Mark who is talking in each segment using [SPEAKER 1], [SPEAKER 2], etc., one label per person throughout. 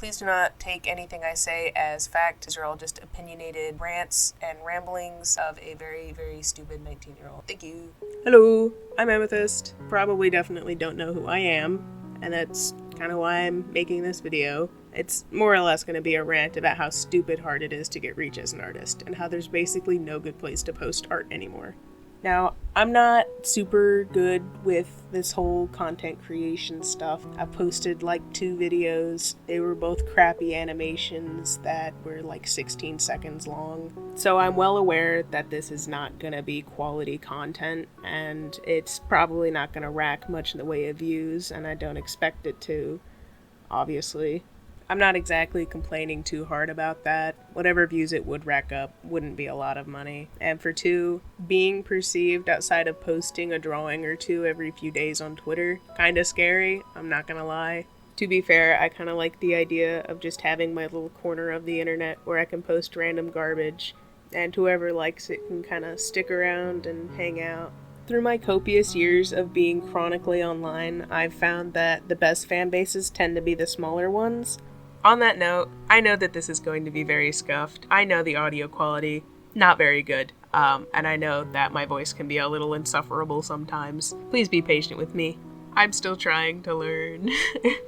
[SPEAKER 1] Please do not take anything I say as fact. These are all just opinionated rants and ramblings of a very, very stupid 19-year-old. Thank you. Hello, I'm Amethyst. Probably definitely don't know who I am, and that's kind of why I'm making this video. It's more or less going to be a rant about how stupid hard it is to get reach as an artist, and how there's basically no good place to post art anymore. Now, I'm not super good with this whole content creation stuff. I've posted like 2 videos. They were both crappy animations that were like 16 seconds long. So I'm well aware that this is not gonna be quality content, and it's probably not gonna rack much in the way of views, and I don't expect it to, obviously. I'm not exactly complaining too hard about that. Whatever views it would rack up wouldn't be a lot of money. And for 2, being perceived outside of posting a drawing or 2 every few days on Twitter, kinda scary, I'm not gonna lie. To be fair, I kinda like the idea of just having my little corner of the internet where I can post random garbage, and whoever likes it can kinda stick around and hang out. Through my copious years of being chronically online, I've found that the best fan bases tend to be the smaller ones. On that note, I know that this is going to be very scuffed. I know the audio quality, not very good. And I know that my voice can be a little insufferable sometimes. Please be patient with me. I'm still trying to learn.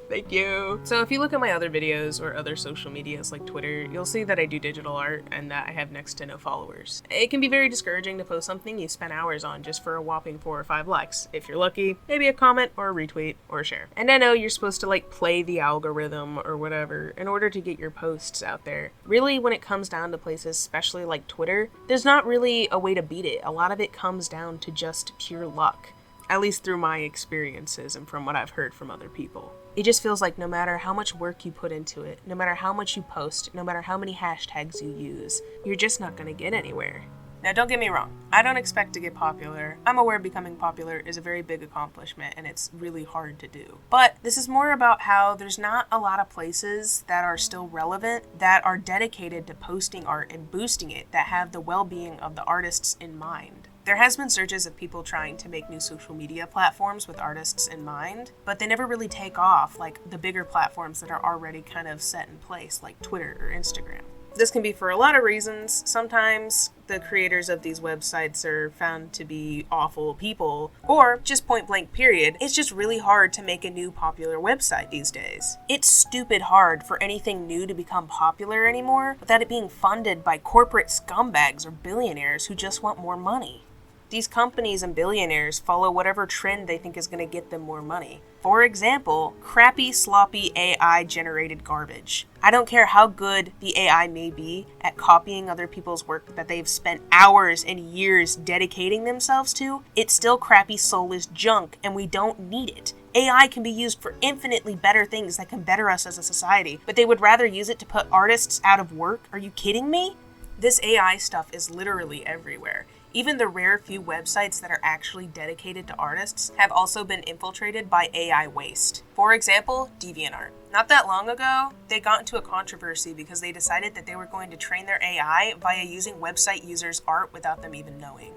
[SPEAKER 1] Thank you. So if you look at my other videos or other social medias like Twitter, you'll see that I do digital art and that I have next to no followers. It can be very discouraging to post something you spent hours on just for a whopping 4 or 5 likes. If you're lucky, maybe a comment or a retweet or a share. And I know you're supposed to like play the algorithm or whatever in order to get your posts out there. Really, when it comes down to places, especially like Twitter, there's not really a way to beat it. A lot of it comes down to just pure luck. At least through my experiences and from what I've heard from other people. It just feels like no matter how much work you put into it, no matter how much you post, no matter how many hashtags you use, you're just not gonna get anywhere. Now don't get me wrong, I don't expect to get popular. I'm aware becoming popular is a very big accomplishment and it's really hard to do. But this is more about how there's not a lot of places that are still relevant, that are dedicated to posting art and boosting it, that have the well-being of the artists in mind. There has been surges of people trying to make new social media platforms with artists in mind, but they never really take off like the bigger platforms that are already kind of set in place, like Twitter or Instagram. This can be for a lot of reasons. Sometimes the creators of these websites are found to be awful people, or just point blank period, it's just really hard to make a new popular website these days. It's stupid hard for anything new to become popular anymore without it being funded by corporate scumbags or billionaires who just want more money. These companies and billionaires follow whatever trend they think is going to get them more money. For example, crappy, sloppy AI-generated garbage. I don't care how good the AI may be at copying other people's work that they've spent hours and years dedicating themselves to, it's still crappy, soulless junk, and we don't need it. AI can be used for infinitely better things that can better us as a society, but they would rather use it to put artists out of work? Are you kidding me? This AI stuff is literally everywhere. Even the rare few websites that are actually dedicated to artists have also been infiltrated by AI waste. For example, DeviantArt. Not that long ago, they got into a controversy because they decided that they were going to train their AI via using website users' art without them even knowing.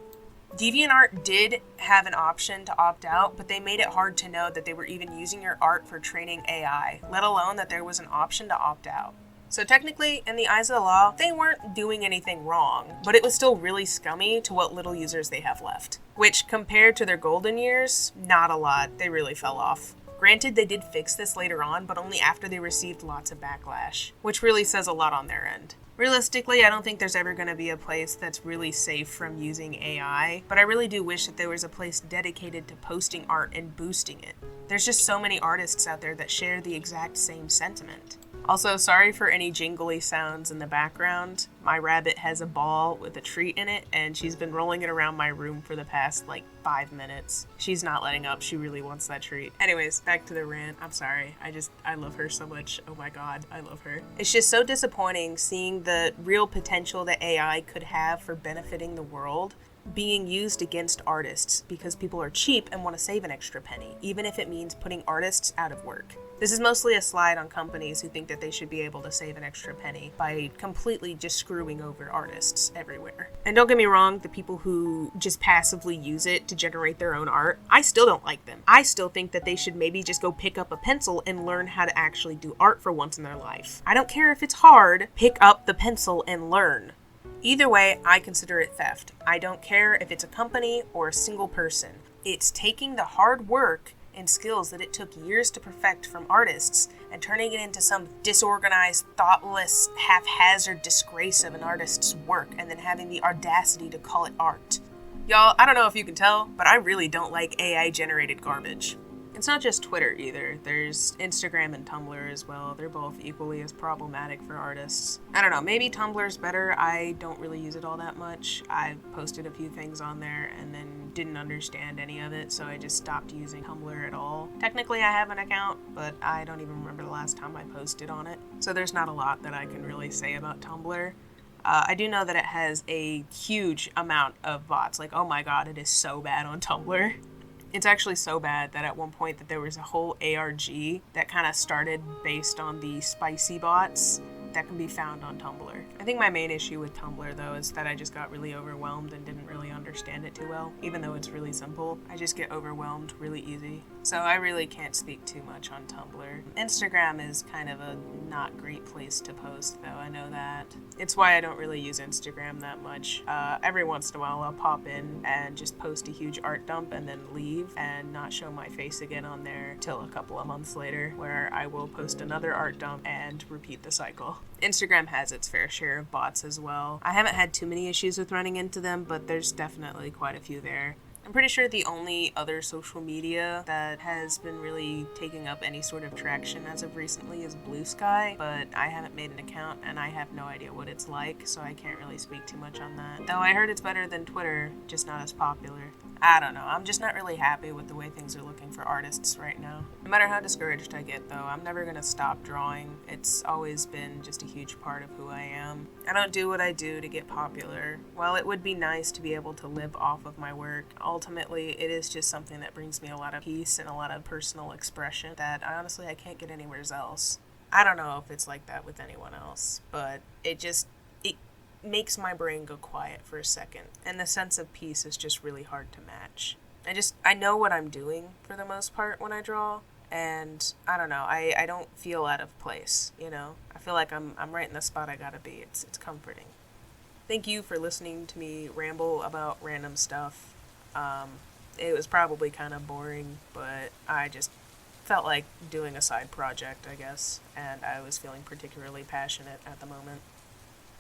[SPEAKER 1] DeviantArt did have an option to opt out, but they made it hard to know that they were even using your art for training AI, let alone that there was an option to opt out. So technically, in the eyes of the law, they weren't doing anything wrong, but it was still really scummy to what little users they have left. Which, compared to their golden years, not a lot. They really fell off. Granted, they did fix this later on, but only after they received lots of backlash, which really says a lot on their end. Realistically, I don't think there's ever going to be a place that's really safe from using AI, but I really do wish that there was a place dedicated to posting art and boosting it. There's just so many artists out there that share the exact same sentiment. Also, sorry for any jingly sounds in the background. My rabbit has a ball with a treat in it, and she's been rolling it around my room for the past, 5 minutes. She's not letting up. She really wants that treat. Anyways, back to the rant. I'm sorry. I love her so much. Oh my god, I love her. It's just so disappointing seeing the real potential that AI could have for benefiting the world being used against artists because people are cheap and want to save an extra penny, even if it means putting artists out of work. This is mostly a slide on companies who think that they should be able to save an extra penny by completely just screwing over artists everywhere. And don't get me wrong, the people who just passively use it to generate their own art, I still don't like them. I still think that they should maybe just go pick up a pencil and learn how to actually do art for once in their life. I don't care if it's hard, pick up the pencil and learn. Either way, I consider it theft. I don't care if it's a company or a single person. It's taking the hard work and skills that it took years to perfect from artists and turning it into some disorganized, thoughtless, haphazard disgrace of an artist's work and then having the audacity to call it art. Y'all, I don't know if you can tell, but I really don't like AI-generated garbage. It's not just Twitter either. There's Instagram and Tumblr as well. They're both equally as problematic for artists. I don't know, maybe Tumblr's better. I don't really use it all that much. I've posted a few things on there and then didn't understand any of it, so I just stopped using Tumblr at all. Technically I have an account, but I don't even remember the last time I posted on it. So there's not a lot that I can really say about Tumblr. I do know that it has a huge amount of bots. Like, oh my god, it is so bad on Tumblr. It's actually so bad that at one point that there was a whole ARG that kind of started based on the spicy bots that can be found on Tumblr. I think my main issue with Tumblr, though, is that I just got really overwhelmed and didn't really understand it too well. Even though it's really simple, I just get overwhelmed really easy. So I really can't speak too much on Tumblr. Instagram is kind of a not great place to post, though, I know that. It's why I don't really use Instagram that much. Every once in a while I'll pop in and just post a huge art dump and then leave and not show my face again on there till a couple of months later, where I will post another art dump and repeat the cycle. Instagram has its fair share of bots as well. I haven't had too many issues with running into them, but there's definitely quite a few there. I'm pretty sure the only other social media that has been really taking up any sort of traction as of recently is Blue Sky, but I haven't made an account and I have no idea what it's like, so I can't really speak too much on that. Though I heard it's better than Twitter, just not as popular. I don't know, I'm just not really happy with the way things are looking for artists right now. No matter how discouraged I get, though, I'm never gonna stop drawing. It's always been just a huge part of who I am. I don't do what I do to get popular. While it would be nice to be able to live off of my work, ultimately it is just something that brings me a lot of peace and a lot of personal expression that I can't get anywhere else. I don't know if it's like that with anyone else, but it makes my brain go quiet for a second, and the sense of peace is just really hard to match. I know what I'm doing for the most part when I draw, and I don't know, I don't feel out of place, you know? I feel like I'm right in the spot I gotta be. It's comforting. Thank you for listening to me ramble about random stuff. It was probably kind of boring, but I just felt like doing a side project, I guess, and I was feeling particularly passionate at the moment.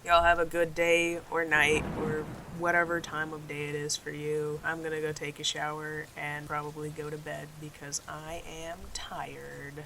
[SPEAKER 1] Y'all have a good day or night or whatever time of day it is for you. I'm gonna go take a shower and probably go to bed because I am tired.